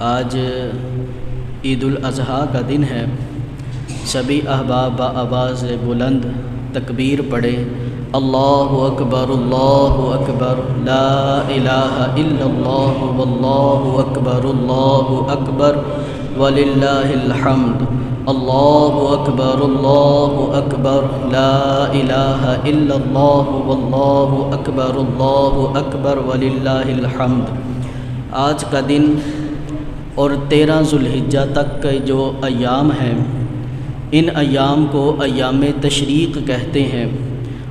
آج عید الاضحیٰ کا دن ہے۔ سبھی احباب بآواز بلند تکبیر پڑھیں، اللہ اکبر لا الہ الا اللہ واللہ اکبر وللہ الحمد، اللہ اکبر لا الہ الا اللہ واللہ اکبر وللہ الحمد۔ آج کا دن اور 13 ذوالحجہ تک کے جو ایام ہیں، ان ایام کو ایام تشریق کہتے ہیں،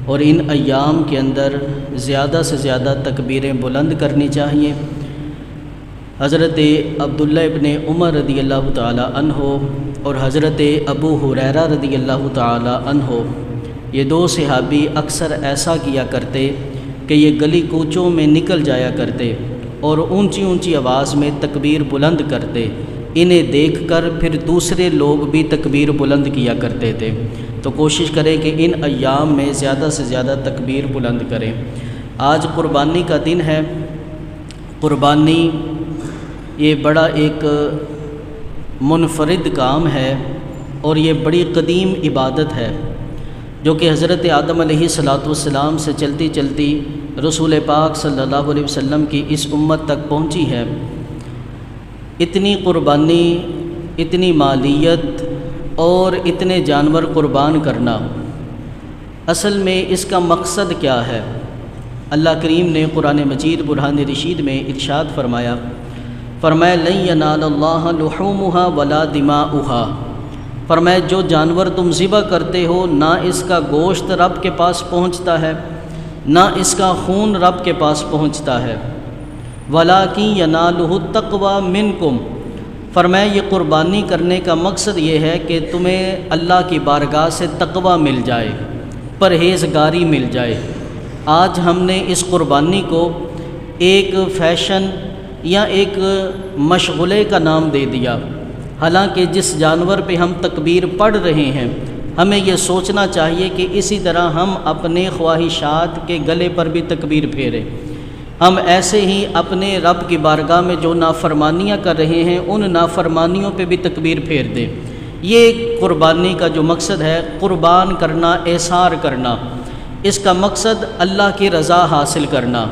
اور ان ایام کے اندر زیادہ سے زیادہ تکبیریں بلند کرنی چاہیے۔ حضرت عبداللہ ابن عمر رضی اللہ تعالی عنہ اور حضرت ابو ہریرہ رضی اللہ تعالی عنہ، یہ 2 صحابی اکثر ایسا کیا کرتے کہ یہ گلی کوچوں میں نکل جایا کرتے اور اونچی اونچی آواز میں تکبیر بلند کرتے۔ انہیں دیکھ کر پھر دوسرے لوگ بھی تکبیر بلند کیا کرتے تھے۔ تو کوشش کریں کہ ان ایام میں زیادہ سے زیادہ تکبیر بلند کریں۔ آج قربانی کا دن ہے۔ قربانی یہ بڑا ایک منفرد کام ہے اور یہ بڑی قدیم عبادت ہے، جو کہ حضرت آدم علیہ السلام سے چلتی چلتی رسول پاک صلی اللہ علیہ وسلم کی اس امت تک پہنچی ہے۔ اتنی قربانی، اتنی مالیت اور اتنے جانور قربان کرنا، اصل میں اس کا مقصد کیا ہے؟ اللہ کریم نے قرآن مجید برہان رشید میں ارشاد فرمایا لن ینال اللہ لحومها ولا دماؤها، فرمایا جو جانور تم ذبح کرتے ہو نہ اس کا گوشت رب کے پاس پہنچتا ہے، نہ اس کا خون رب کے پاس پہنچتا ہے، وَلَٰكِن يَنَالُهُ التَّقْوَىٰ مِنْكُمْ، فرمایا یہ قربانی کرنے کا مقصد یہ ہے کہ تمہیں اللہ کی بارگاہ سے تقویٰ مل جائے، پرہیزگاری مل جائے۔ آج ہم نے اس قربانی کو ایک فیشن یا ایک مشغلے کا نام دے دیا، حالانکہ جس جانور پہ ہم تکبیر پڑھ رہے ہیں، ہمیں یہ سوچنا چاہیے کہ اسی طرح ہم اپنے خواہشات کے گلے پر بھی تکبیر پھیریں۔ ہم ایسے ہی اپنے رب کی بارگاہ میں جو نافرمانیاں کر رہے ہیں، ان نافرمانیوں پہ بھی تکبیر پھیر دیں۔ یہ قربانی کا جو مقصد ہے، قربان کرنا، احصار کرنا، اس کا مقصد اللہ کی رضا حاصل کرنا،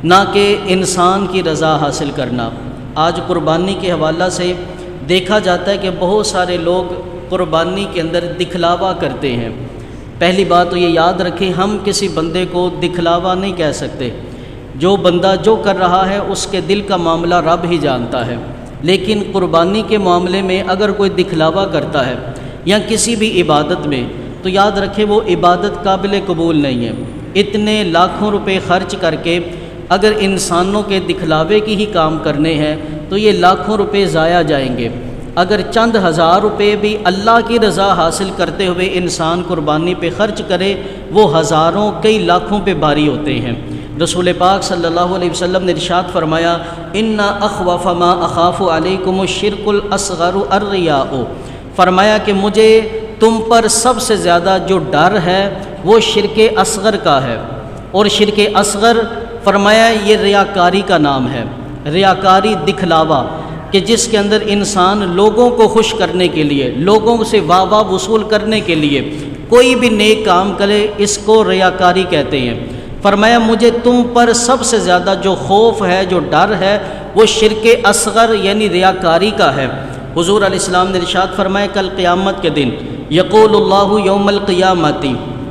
نہ کہ انسان کی رضا حاصل کرنا۔ آج قربانی کے حوالہ سے دیکھا جاتا ہے کہ بہت سارے لوگ قربانی کے اندر دکھلاوا کرتے ہیں۔ پہلی بات تو یہ یاد رکھیں، ہم کسی بندے کو دکھلاوا نہیں کہہ سکتے۔ جو بندہ جو کر رہا ہے اس کے دل کا معاملہ رب ہی جانتا ہے، لیکن قربانی کے معاملے میں اگر کوئی دکھلاوا کرتا ہے یا کسی بھی عبادت میں، تو یاد رکھیں وہ عبادت قابل قبول نہیں ہے۔ اتنے لاکھوں روپے خرچ کر کے اگر انسانوں کے دکھلاوے کی ہی کام کرنے ہیں تو یہ لاکھوں روپے ضائع جائیں گے۔ اگر چند ہزار روپے بھی اللہ کی رضا حاصل کرتے ہوئے انسان قربانی پہ خرچ کرے، وہ ہزاروں کئی لاکھوں پہ بھاری ہوتے ہیں۔ رسول پاک صلی اللہ علیہ وسلم نے ارشاد فرمایا ان اخوف ما اخاف علیکم الشرک الاصغر الریا، فرمایا کہ مجھے تم پر سب سے زیادہ جو ڈر ہے وہ شرک اصغر کا ہے، اور شرک اصغر فرمایا یہ ریاکاری کا نام ہے۔ ریاکاری، دکھلاوا، کہ جس کے اندر انسان لوگوں کو خوش کرنے کے لیے، لوگوں سے واہ واہ وصول کرنے کے لیے کوئی بھی نیک کام کرے، اس کو ریاکاری کہتے ہیں۔ فرمایا مجھے تم پر سب سے زیادہ جو خوف ہے، جو ڈر ہے، وہ شرک اصغر یعنی ریاکاری کا ہے۔ حضور علیہ السلام نے ارشاد فرمایا کل قیامت کے دن یقول اللہ یوم القیامت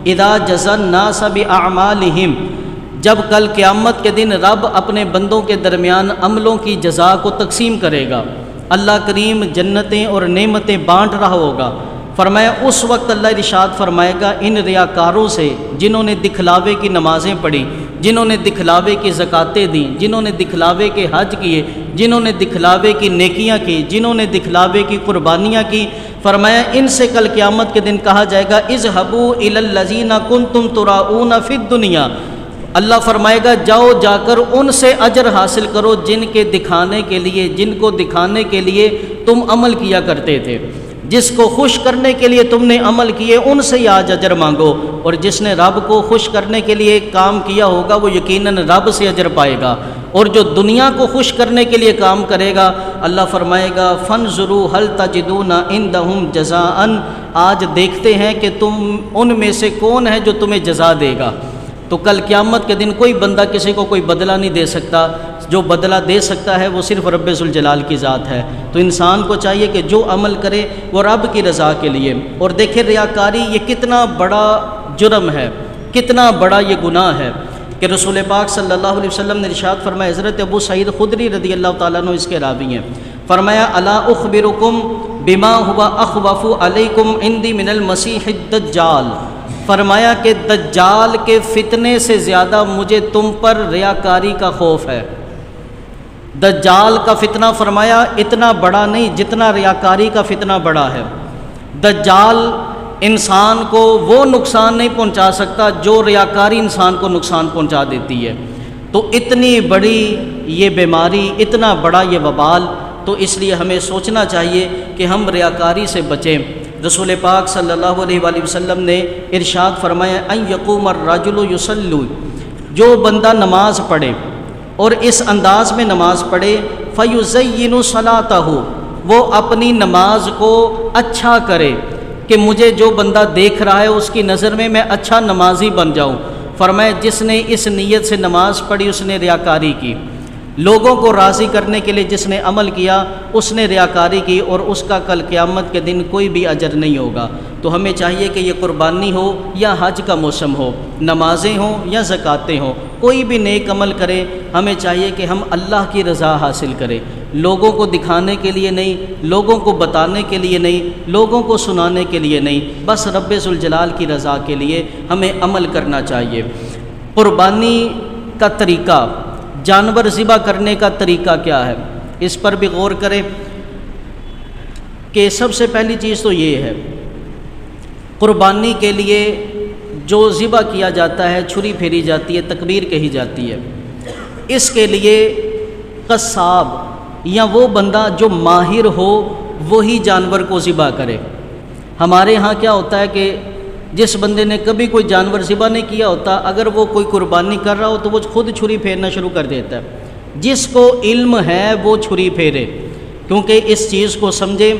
اذا جزى الناس باعمالهم، جب کل قیامت کے دن رب اپنے بندوں کے درمیان عملوں کی جزا کو تقسیم کرے گا، اللہ کریم جنتیں اور نعمتیں بانٹ رہا ہوگا، فرمایا اس وقت اللہ ارشاد فرمائے گا ان ریاکاروں سے، جنہوں نے دکھلاوے کی نمازیں پڑھی، جنہوں نے دکھلاوے کی زکاتیں دیں، جنہوں نے دکھلاوے کے حج کیے، جنہوں نے دکھلاوے کی نیکیاں کی، جنہوں نے دکھلاوے کی قربانیاں کی، فرمایا ان سے کل قیامت کے دن کہا جائے گا اذهبوا الى الذين كنتم تراؤون في الدنيا، اللہ فرمائے گا جاؤ جا کر ان سے اجر حاصل کرو جن کے دکھانے کے لیے، جن کو دکھانے کے لیے تم عمل کیا کرتے تھے، جس کو خوش کرنے کے لیے تم نے عمل کیے ان سے ہی آج اجر مانگو، اور جس نے رب کو خوش کرنے کے لیے کام کیا ہوگا وہ یقیناً رب سے اجر پائے گا۔ اور جو دنیا کو خوش کرنے کے لیے کام کرے گا اللہ فرمائے گا فانظروا هل تجدون عندهم جزاء، آج دیکھتے ہیں کہ تم ان میں سے کون ہے جو تمہیں جزا دے گا۔ تو کل قیامت کے دن کوئی بندہ کسی کو کوئی بدلہ نہیں دے سکتا، جو بدلہ دے سکتا ہے وہ صرف رب ذوالجلال کی ذات ہے۔ تو انسان کو چاہیے کہ جو عمل کرے وہ رب کی رضا کے لیے۔ اور دیکھیں ریاکاری یہ کتنا بڑا جرم ہے، کتنا بڑا یہ گناہ ہے کہ رسول پاک صلی اللہ علیہ وسلم نے ارشاد فرمایا، حضرت ابو سعید خدری رضی اللہ تعالیٰ عنہ اس کے راوی ہیں، فرمایا الا اخبرکم بما هو اخوف علیکم عندی من المسیح الدجال، فرمایا کہ دجال کے فتنے سے زیادہ مجھے تم پر ریاکاری کا خوف ہے۔ دجال کا فتنہ فرمایا اتنا بڑا نہیں جتنا ریاکاری کا فتنہ بڑا ہے۔ دجال انسان کو وہ نقصان نہیں پہنچا سکتا جو ریاکاری انسان کو نقصان پہنچا دیتی ہے۔ تو اتنی بڑی یہ بیماری، اتنا بڑا یہ وبال، تو اس لیے ہمیں سوچنا چاہیے کہ ہم ریاکاری سے بچیں۔ رسول پاک صلی اللہ علیہ وآلہ وسلم نے ارشاد فرمایا ان یقوم الرجل یصلی، جو بندہ نماز پڑھے اور اس انداز میں نماز پڑھے فیزین صلاتہ، وہ اپنی نماز کو اچھا کرے کہ مجھے جو بندہ دیکھ رہا ہے اس کی نظر میں میں اچھا نمازی بن جاؤں۔ فرمایا جس نے اس نیت سے نماز پڑھی اس نے ریاکاری کی، لوگوں کو راضی کرنے کے لیے جس نے عمل کیا اس نے ریاکاری کی، اور اس کا کل قیامت کے دن کوئی بھی اجر نہیں ہوگا۔ تو ہمیں چاہیے کہ یہ قربانی ہو یا حج کا موسم ہو، نمازیں ہوں یا زکاتیں ہوں، کوئی بھی نیک عمل کرے، ہمیں چاہیے کہ ہم اللہ کی رضا حاصل کریں، لوگوں کو دکھانے کے لیے نہیں، لوگوں کو بتانے کے لیے نہیں، لوگوں کو سنانے کے لیے نہیں، بس رب ذوالجلال کی رضا کے لیے ہمیں عمل کرنا چاہیے۔ قربانی کا طریقہ، جانور ذبح کرنے کا طریقہ کیا ہے، اس پر بھی غور کریں کہ سب سے پہلی چیز تو یہ ہے، قربانی کے لیے جو ذبح کیا جاتا ہے، چھری پھیری جاتی ہے، تکبیر کہی جاتی ہے، اس کے لیے قصاب یا وہ بندہ جو ماہر ہو وہی جانور کو ذبح کرے۔ ہمارے ہاں کیا ہوتا ہے کہ جس بندے نے کبھی کوئی جانور ذبح نہیں کیا ہوتا، اگر وہ کوئی قربانی کر رہا ہو تو وہ خود چھری پھیرنا شروع کر دیتا ہے۔ جس کو علم ہے وہ چھری پھیرے، کیونکہ اس چیز کو سمجھے،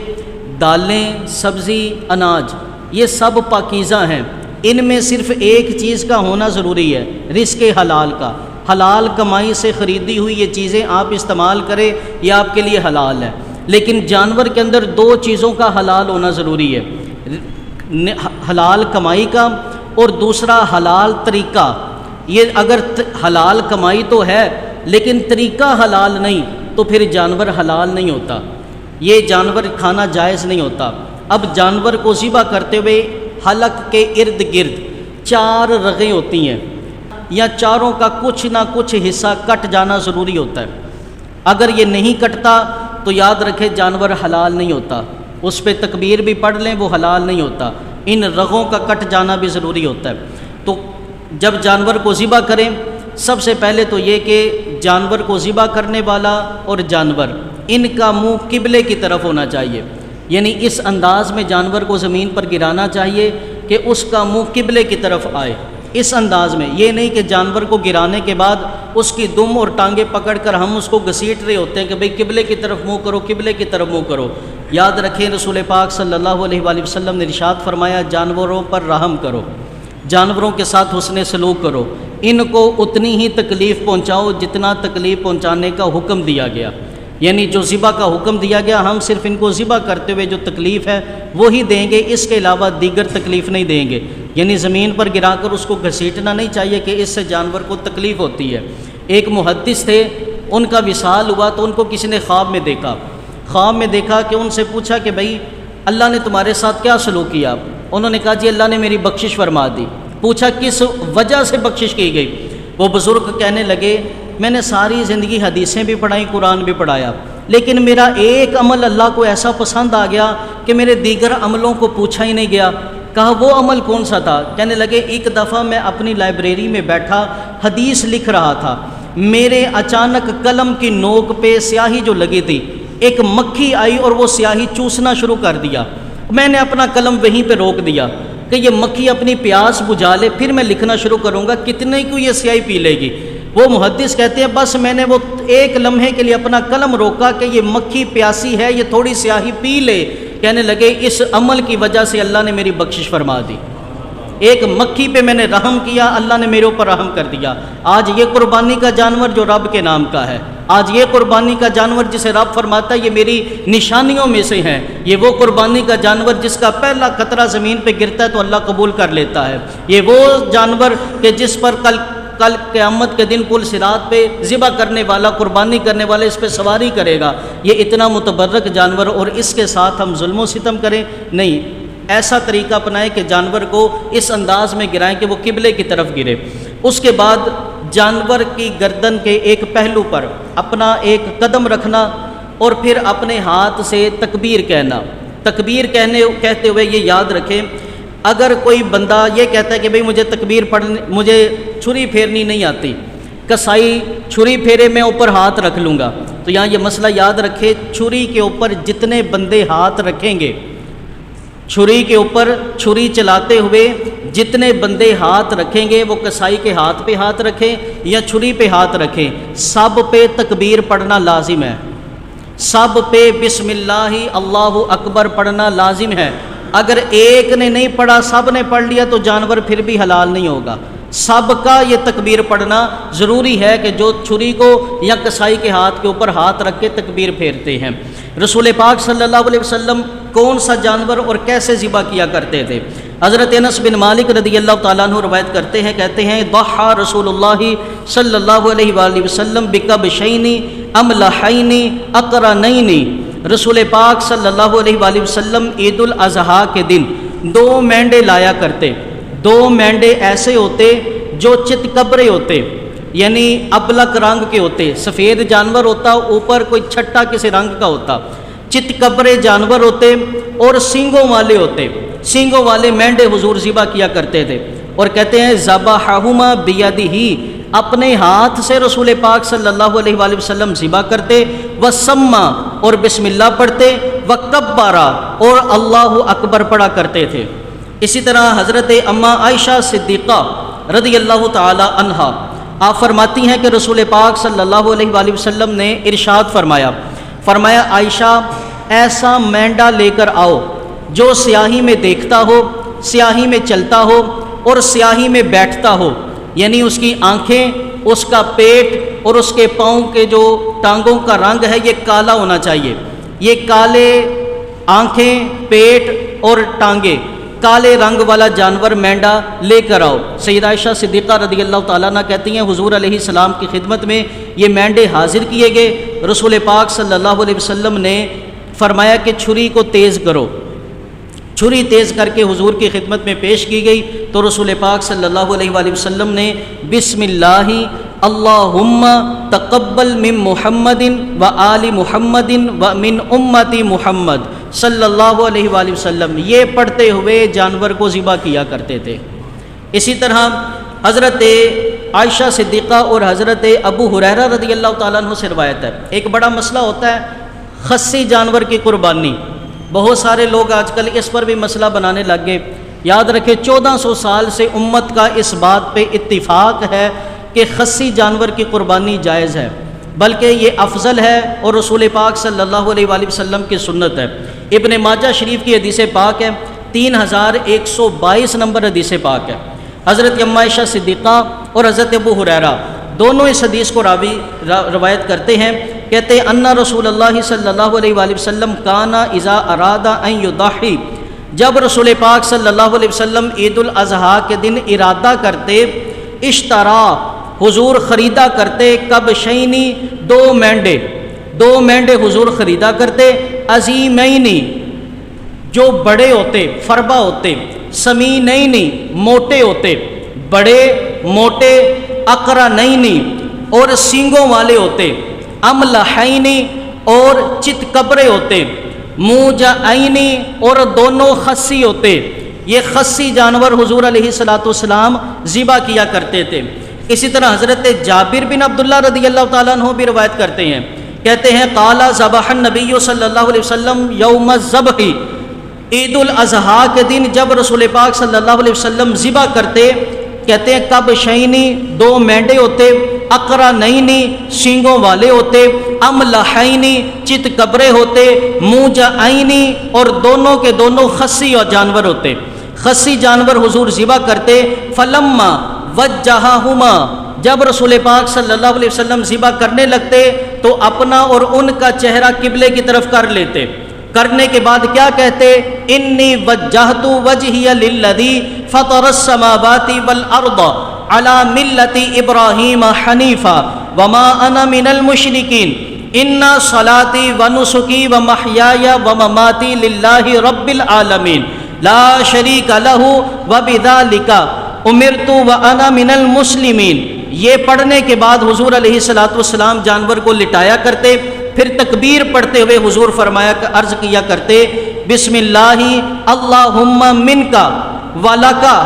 دالیں، سبزی، اناج یہ سب پاکیزہ ہیں، ان میں صرف ایک چیز کا ہونا ضروری ہے، رزق حلال کا، حلال کمائی سے خریدی ہوئی یہ چیزیں آپ استعمال کریں، یہ آپ کے لیے حلال ہے۔ لیکن جانور کے اندر دو چیزوں کا حلال ہونا ضروری ہے، حلال کمائی کا اور دوسرا حلال طریقہ۔ یہ اگر حلال کمائی تو ہے لیکن طریقہ حلال نہیں تو پھر جانور حلال نہیں ہوتا، یہ جانور کھانا جائز نہیں ہوتا۔ اب جانور کو ذبح کرتے ہوئے حلق کے ارد گرد 4 رگیں ہوتی ہیں، یا چاروں کا کچھ نہ کچھ حصہ کٹ جانا ضروری ہوتا ہے۔ اگر یہ نہیں کٹتا تو یاد رکھے جانور حلال نہیں ہوتا، اس پہ تکبیر بھی پڑھ لیں وہ حلال نہیں ہوتا، ان رگوں کا کٹ جانا بھی ضروری ہوتا ہے۔ تو جب جانور کو ذبح کریں، سب سے پہلے تو یہ کہ جانور کو ذبح کرنے والا اور جانور ان کا منہ قبلے کی طرف ہونا چاہیے، یعنی اس انداز میں جانور کو زمین پر گرانا چاہیے کہ اس کا منہ قبلے کی طرف آئے، اس انداز میں، یہ نہیں کہ جانور کو گرانے کے بعد اس کی دم اور ٹانگیں پکڑ کر ہم اس کو گھسیٹ رہے ہوتے ہیں کہ بھئی قبلے کی طرف منہ کرو، قبلے کی طرف منہ کرو۔ یاد رکھیں رسول پاک صلی اللہ علیہ وآلہ وسلم نے ارشاد فرمایا جانوروں پر رحم کرو، جانوروں کے ساتھ حسن سلوک کرو، ان کو اتنی ہی تکلیف پہنچاؤ جتنا تکلیف پہنچانے کا حکم دیا گیا، یعنی جو ذبح کا حکم دیا گیا ہم صرف ان کو ذبح کرتے ہوئے جو تکلیف ہے وہی دیں گے، اس کے علاوہ دیگر تکلیف نہیں دیں گے، یعنی زمین پر گرا کر اس کو گھسیٹنا نہیں چاہیے کہ اس سے جانور کو تکلیف ہوتی ہے۔ ایک محدث تھے، ان کا وصال ہوا تو ان کو کسی نے خواب میں دیکھا کہ ان سے پوچھا کہ بھئی اللہ نے تمہارے ساتھ کیا سلوک کیا؟ انہوں نے کہا جی اللہ نے میری بخشش فرما دی۔ پوچھا کس وجہ سے بخشش کی گئی؟ وہ بزرگ کہنے لگے میں نے ساری زندگی حدیثیں بھی پڑھائیں، قرآن بھی پڑھایا، لیکن میرا ایک عمل اللہ کو ایسا پسند آ گیا کہ میرے دیگر عملوں کو پوچھا ہی نہیں گیا۔ کہا وہ عمل کون سا تھا؟ کہنے لگے ایک دفعہ میں اپنی لائبریری میں بیٹھا حدیث لکھ رہا تھا، میرے اچانک قلم کی نوک پہ سیاہی جو لگی تھی، ایک مکھی آئی اور وہ سیاہی چوسنا شروع کر دیا، میں نے اپنا قلم وہیں پہ روک دیا کہ یہ مکھی اپنی پیاس بجھا لے پھر میں لکھنا شروع کروں گا، کتنے کو یہ سیاہی پی لے گی۔ وہ محدث کہتے ہیں بس میں نے وہ ایک لمحے کے لیے اپنا قلم روکا کہ یہ مکھی پیاسی ہے، یہ تھوڑی سیاہی پی لے، کہنے لگے اس عمل کی وجہ سے اللہ نے میری بخشش فرما دی، ایک مکھی پہ میں نے رحم کیا، اللہ نے میرے اوپر رحم کر دیا۔ آج یہ قربانی کا جانور جو رب کے نام کا ہے، آج یہ قربانی کا جانور جسے رب فرماتا ہے یہ میری نشانیوں میں سے ہیں، یہ وہ قربانی کا جانور جس کا پہلا قطرہ زمین پہ گرتا ہے تو اللہ قبول کر لیتا ہے، یہ وہ جانور کہ جس پر کل قیامت کے دن پل صراط پہ ذبح کرنے والا، قربانی کرنے والا اس پہ سواری کرے گا، یہ اتنا متبرک جانور، اور اس کے ساتھ ہم ظلم و ستم کریں؟ نہیں، ایسا طریقہ اپنائیں کہ جانور کو اس انداز میں گرائیں کہ وہ قبلے کی طرف گرے۔ اس کے بعد جانور کی گردن کے ایک پہلو پر اپنا ایک قدم رکھنا اور پھر اپنے ہاتھ سے تکبیر کہنا۔ تکبیر کہتے ہوئے یہ یاد رکھیں، اگر کوئی بندہ یہ کہتا ہے کہ بھئی مجھے تکبیر پڑھنے، مجھے چھری پھیرنی نہیں آتی، کسائی چھری پھیرے میں اوپر ہاتھ رکھ لوں گا، تو یہاں یہ مسئلہ یاد رکھے، چھری کے اوپر جتنے بندے ہاتھ رکھیں گے، چھری کے اوپر چھری چلاتے ہوئے جتنے بندے ہاتھ رکھیں گے، وہ کسائی کے ہاتھ پہ ہاتھ رکھیں یا چھری پہ ہاتھ رکھیں، سب پہ تکبیر پڑھنا لازم ہے، سب پہ بسم اللہ اللہ اکبر پڑھنا لازم ہے۔ اگر ایک نے نہیں پڑھا، سب نے پڑھ لیا تو جانور پھر بھی حلال نہیں ہوگا، سب کا یہ تکبیر پڑھنا ضروری ہے کہ جو چھری کو یا کسائی کے ہاتھ کے اوپر ہاتھ رکھ کے تکبیر پھیرتے ہیں۔ رسول پاک صلی اللہ علیہ وسلم کون سا جانور اور کیسے ذبح کیا کرتے تھے؟ حضرت انس بن مالک رضی اللہ تعالیٰ عنہ روایت کرتے ہیں، کہتے ہیں ضحى رسول اللہ صلی اللہ علیہ وآلہ وسلم بکبشین املحین اقرنین، رسول پاک صلی اللہ علیہ وآلہ وسلم عید الاضحیٰ کے دن 2 مینڈے لایا کرتے۔ 2 مینڈے ایسے ہوتے جو چت کبرے ہوتے، یعنی ابلک رنگ کے ہوتے، سفید جانور ہوتا، اوپر کوئی چھٹا کسی رنگ کا ہوتا، چت کبرے جانور ہوتے اور سینگوں والے ہوتے، سینگوں والے مینڈے حضور ذبح کیا کرتے تھے، اور کہتے ہیں ذبحہما بیدہ، اپنے ہاتھ سے رسول پاک صلی اللہ علیہ وآلہ وسلم ذبح کرتے، وسما اور بسم اللہ پڑھتے، وکبرا اور اللہ اکبر پڑھا کرتے تھے۔ اسی طرح حضرت اماں عائشہ صدیقہ رضی اللہ تعالی عنہا آپ فرماتی ہیں کہ رسول پاک صلی اللہ علیہ وآلہ وسلم نے ارشاد فرمایا عائشہ ایسا مینڈا لے کر آؤ جو سیاہی میں دیکھتا ہو، سیاہی میں چلتا ہو اور سیاہی میں بیٹھتا ہو، یعنی اس کی آنکھیں، اس کا پیٹ اور اس کے پاؤں کے جو ٹانگوں کا رنگ ہے یہ کالا ہونا چاہیے، یہ کالے آنکھیں، پیٹ اور ٹانگیں، کالے رنگ والا جانور مینڈا لے کر آؤ۔ سیدہ عائشہ صدیقہ رضی اللہ تعالیٰ عنہ کہتی ہیں حضور علیہ السلام کی خدمت میں یہ مینڈے حاضر کیے گئے، رسول پاک صلی اللہ علیہ وسلم نے فرمایا کہ چھری کو تیز کرو، چھری تیز کر کے حضور کی خدمت میں پیش کی گئی تو رسول پاک صلی اللہ علیہ وآلہ وسلم نے بسم اللہ اللہم تقبل من محمد و آل محمد و من امتی محمد صلی اللہ علیہ وآلہ وسلم یہ پڑھتے ہوئے جانور کو ذبح کیا کرتے تھے۔ اسی طرح حضرت عائشہ صدیقہ اور حضرت ابو ہریرہ رضی اللہ تعالیٰ عنہ سے روایت ہے، ایک بڑا مسئلہ ہوتا ہے خصی جانور کی قربانی، بہت سارے لوگ آج کل اس پر بھی مسئلہ بنانے لگ گئے۔ یاد رکھیں 1400 سال سے امت کا اس بات پہ اتفاق ہے کہ خصی جانور کی قربانی جائز ہے، بلکہ یہ افضل ہے اور رسول پاک صلی اللہ علیہ وآلہ وسلم کی سنت ہے۔ ابن ماجہ شریف کی حدیث پاک ہے، 3122 نمبر حدیث پاک ہے۔ حضرت اماں عائشہ صدیقہ اور حضرت ابو ہریرہ دونوں اس حدیث کو روایت کرتے ہیں، کہتے ہیں ان رسول اللہ صلی اللہ علیہ وآلہ وسلم کان اذا اراد ان یضحی، جب رسول پاک صلی اللہ علیہ وسلم عید الاضحیٰ کے دن ارادہ کرتے، اشترا حضور خریدا کرتے، کبشینی 2 مینڈے حضور خریدا کرتے، عظیمینی جو بڑے ہوتے، فربا ہوتے، سمینینی موٹے ہوتے، بڑے موٹے، اقرنینی اور سینگوں والے ہوتے، املحینی اور چت کبرے ہوتے، موجعینی اور دونوں خصی ہوتے۔ یہ خصی جانور حضور علیہ السلام ذبح کیا کرتے تھے۔ اسی طرح حضرت جابر بن عبداللہ رضی اللہ تعالیٰ عنہ بھی روایت کرتے ہیں، کہتے ہیں قال ذبح النبی صلی اللہ علیہ وسلم یوم الذبح، عید الاضحیٰ کے دن جب رسول پاک صلی اللہ علیہ وسلم ذبح کرتے، کہتے ہیں کبشینی 2 مینڈے ہوتے، اقرنینی سینگوں والے ہوتے، املحینی چت کبرے ہوتے، موجعینی اور دونوں کے دونوں خصی اور جانور ہوتے۔ خصی جانور حضور ذبح کرتے، فلما وجہہما جب رسول پاک صلی اللہ علیہ وسلم ذبح کرنے لگتے تو اپنا اور ان کا چہرہ قبلے کی طرف کر لیتے، کرنے کے بعد کیا کہتے؟ انی وجہت وجہی للذی فطر السماوات والارض علی ملت ابراہیم حنیفا وما انا من المشرکین ان صلاتی ونسکی ومحیای ومماتی للہ رب العالمین لا شریک لہ وبذالک امرت وانا من المسلمین۔ یہ پڑھنے کے بعد حضور علیہ السلام جانور کو لٹایا کرتے، پھر تکبیر پڑھتے ہوئے حضور فرمایا عرض کیا کرتے بسم اللہ اللہم منکا ولکا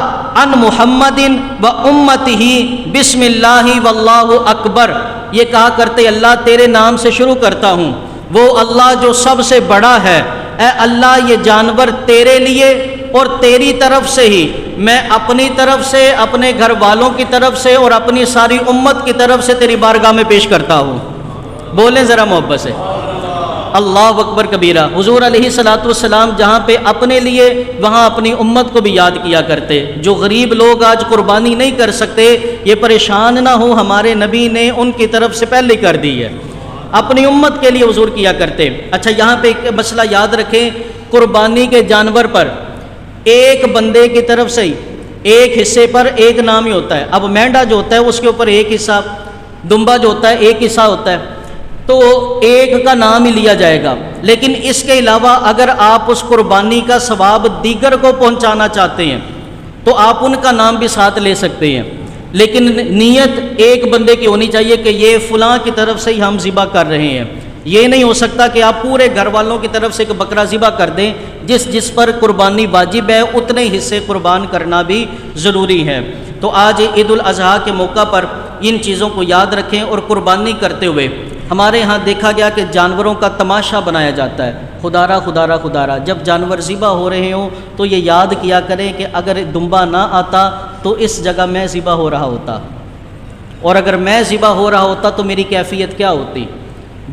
ان محمد و امتہ بسم اللہ واللہ اکبر۔ یہ کہا کرتے اللہ تیرے نام سے شروع کرتا ہوں، وہ اللہ جو سب سے بڑا ہے، اے اللہ یہ جانور تیرے لیے اور تیری طرف سے ہی، میں اپنی طرف سے، اپنے گھر والوں کی طرف سے اور اپنی ساری امت کی طرف سے تیری بارگاہ میں پیش کرتا ہوں۔ بولیں ذرا محبت سے اللہ اکبر کبیرہ۔ حضور علیہ السلام جہاں پہ اپنے لیے وہاں اپنی امت کو بھی یاد کیا کرتے۔ جو غریب لوگ آج قربانی نہیں کر سکتے یہ پریشان نہ ہو، ہمارے نبی نے ان کی طرف سے پہلے کر دی ہے، اپنی امت کے لیے حضور کیا کرتے۔ اچھا یہاں پہ ایک مسئلہ یاد رکھیں، قربانی کے جانور پر ایک بندے کی طرف سے ہی ایک حصے پر ایک نام ہی ہوتا ہے۔ اب مینڈا جو ہوتا ہے اس کے اوپر ایک حصہ، دمبا جو ہوتا ہے ایک حصہ ہوتا ہے، تو ایک کا نام ہی لیا جائے گا۔ لیکن اس کے علاوہ اگر آپ اس قربانی کا ثواب دیگر کو پہنچانا چاہتے ہیں تو آپ ان کا نام بھی ساتھ لے سکتے ہیں، لیکن نیت ایک بندے کی ہونی چاہیے کہ یہ فلاں کی طرف سے ہی ہم ذبح کر رہے ہیں۔ یہ نہیں ہو سکتا کہ آپ پورے گھر والوں کی طرف سے ایک بکرا ذبح کر دیں، جس پر قربانی واجب ہے اتنے حصے قربان کرنا بھی ضروری ہے۔ تو آج عید الاضحیٰ کے موقع پر ان چیزوں کو یاد رکھیں، اور قربانی کرتے ہوئے ہمارے ہاں دیکھا گیا کہ جانوروں کا تماشا بنایا جاتا ہے، خدارہ خدارہ خدارہ۔ جب جانور ذبح ہو رہے ہوں تو یہ یاد کیا کریں کہ اگر دمبا نہ آتا تو اس جگہ میں ذبح ہو رہا ہوتا، اور اگر میں ذبح ہو رہا ہوتا تو میری کیفیت کیا ہوتی۔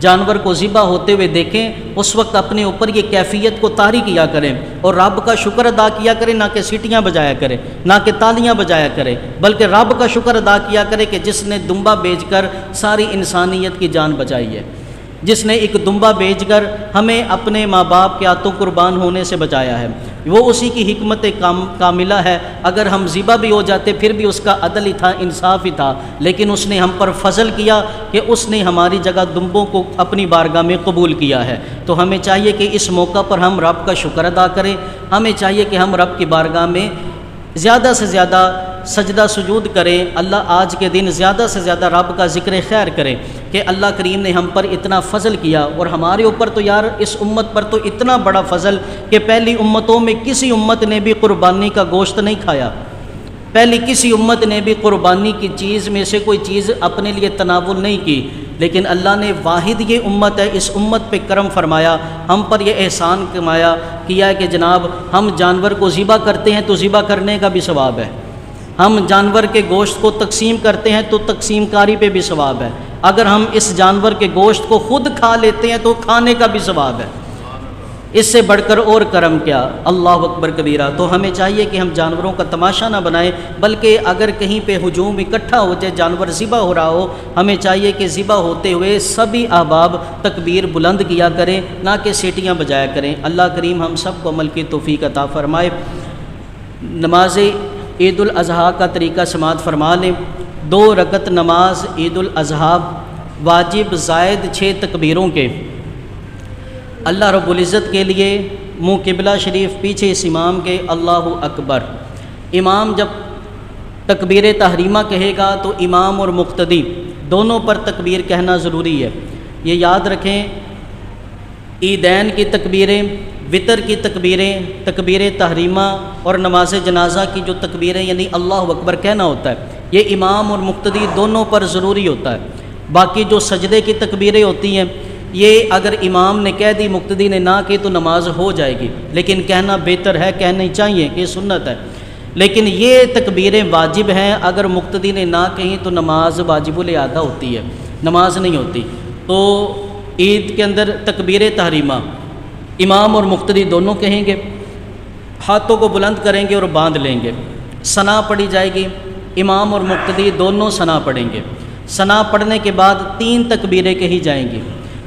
جانور کو ذبح ہوتے ہوئے دیکھیں، اس وقت اپنے اوپر یہ کیفیت کو طاری کیا کریں اور رب کا شکر ادا کیا کریں، نہ کہ سیٹیاں بجایا کریں، نہ کہ تالیاں بجایا کریں، بلکہ رب کا شکر ادا کیا کرے کہ جس نے دمبا بیچ کر ساری انسانیت کی جان بچائی ہے، جس نے ایک دمبا بیچ کر ہمیں اپنے ماں باپ کے ہاتھوں قربان ہونے سے بچایا ہے، وہ اسی کی حکمت کاملہ ہے۔ اگر ہم ذبح بھی ہو جاتے پھر بھی اس کا عدل ہی تھا، انصاف ہی تھا، لیکن اس نے ہم پر فضل کیا کہ اس نے ہماری جگہ دمبوں کو اپنی بارگاہ میں قبول کیا ہے۔ تو ہمیں چاہیے کہ اس موقع پر ہم رب کا شکر ادا کریں، ہمیں چاہیے کہ ہم رب کی بارگاہ میں زیادہ سے زیادہ سجدہ سجود کریں، اللہ آج کے دن زیادہ سے زیادہ رب کا ذکر خیر کریں کہ اللہ کریم نے ہم پر اتنا فضل کیا، اور ہمارے اوپر تو یار اس امت پر تو اتنا بڑا فضل کہ پہلی امتوں میں کسی امت نے بھی قربانی کا گوشت نہیں کھایا، پہلی کسی امت نے بھی قربانی کی چیز میں سے کوئی چیز اپنے لیے تناول نہیں کی، لیکن اللہ نے واحد یہ امت ہے، اس امت پہ کرم فرمایا، ہم پر یہ احسان کیا ہے کہ جناب ہم جانور کو ذبح کرتے ہیں تو ذبح کرنے کا بھی ثواب ہے، ہم جانور کے گوشت کو تقسیم کرتے ہیں تو تقسیم کاری پہ بھی ثواب ہے، اگر ہم اس جانور کے گوشت کو خود کھا لیتے ہیں تو کھانے کا بھی ثواب ہے، اس سے بڑھ کر اور کرم کیا، اللہ اکبر کبیرہ۔ تو ہمیں چاہیے کہ ہم جانوروں کا تماشا نہ بنائیں، بلکہ اگر کہیں پہ ہجوم اکٹھا ہو جائے، جانور ذبح ہو رہا ہو، ہمیں چاہیے کہ ذبح ہوتے ہوئے سبھی احباب تکبیر بلند کیا کریں، نہ کہ سیٹیاں بجایا کریں۔ اللہ کریم ہم سب کو عمل کی توفیق عطا فرمائے۔ نماز عید الاضحیٰ کا طریقہ سماعت فرما لیں۔ 2 رکعت نماز عید الاضحیٰ واجب زائد 6 تکبیروں کے، اللہ رب العزت کے لیے منہ قبلہ شریف، پیچھے اس امام کے اللہ اکبر۔ امام جب تکبیر تحریمہ کہے گا تو امام اور مقتدی دونوں پر تکبیر کہنا ضروری ہے۔ یہ یاد رکھیں، عیدین کی تکبیریں، وطر کی تکبیریں، تکبیر تحریمہ اور نماز جنازہ کی جو تکبیریں یعنی اللہ اکبر کہنا ہوتا ہے، یہ امام اور مقتدی دونوں پر ضروری ہوتا ہے۔ باقی جو سجدے کی تکبیریں ہوتی ہیں یہ اگر امام نے کہہ دی مقتدی نے نہ کی تو نماز ہو جائے گی، لیکن کہنا بہتر ہے، کہنی چاہیے کہ سنت ہے۔ لیکن یہ تکبیریں واجب ہیں، اگر مقتدی نے نہ کہیں تو نماز واجب الادا ہوتی ہے، نماز نہیں ہوتی۔ تو عید کے اندر تکبیر تحریمہ امام اور مقتدی دونوں کہیں گے، ہاتھوں کو بلند کریں گے اور باندھ لیں گے، ثنا پڑھی جائے گی، امام اور مقتدی دونوں ثنا پڑھیں گے۔ ثنا پڑھنے کے بعد 3 تکبیریں کہی جائیں گی۔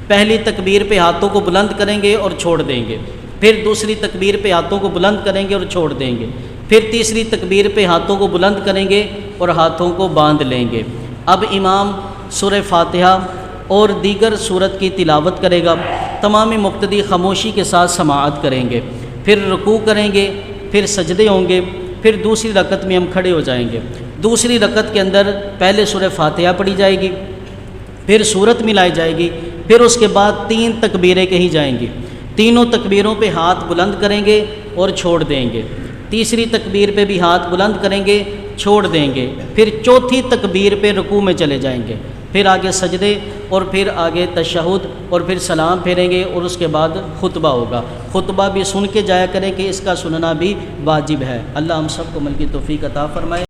پہلی تکبیر پہ ہاتھوں کو بلند کریں گے اور چھوڑ دیں گے، پھر دوسری تکبیر پہ ہاتھوں کو بلند کریں گے اور چھوڑ دیں گے، پھر تیسری تکبیر پہ ہاتھوں کو بلند کریں گے اور ہاتھوں کو باندھ لیں گے۔ اب امام سورہ فاتحہ اور دیگر سورت کی تلاوت کرے گا، تمام مقتدی خاموشی کے ساتھ سماعت کریں گے، پھر رکوع کریں گے، پھر سجدے ہوں گے، پھر دوسری رکعت میں ہم کھڑے ہو جائیں گے۔ دوسری رکعت کے اندر پہلے سورہ فاتحہ پڑھی جائے گی، پھر سورت ملائی جائے گی، پھر اس کے بعد 3 تکبیریں کہی جائیں گی، تینوں تکبیروں پہ ہاتھ بلند کریں گے اور چھوڑ دیں گے، تیسری تکبیر پہ بھی ہاتھ بلند کریں گے، چھوڑ دیں گے، پھر چوتھی تکبیر پہ رکوع میں چلے جائیں گے، پھر آگے سجدے اور پھر آگے تشہد اور پھر سلام پھیریں گے اور اس کے بعد خطبہ ہوگا۔ خطبہ بھی سن کے جایا کریں کہ اس کا سننا بھی واجب ہے۔ اللہ ہم سب کو عمل کی توفیق عطا فرمائے۔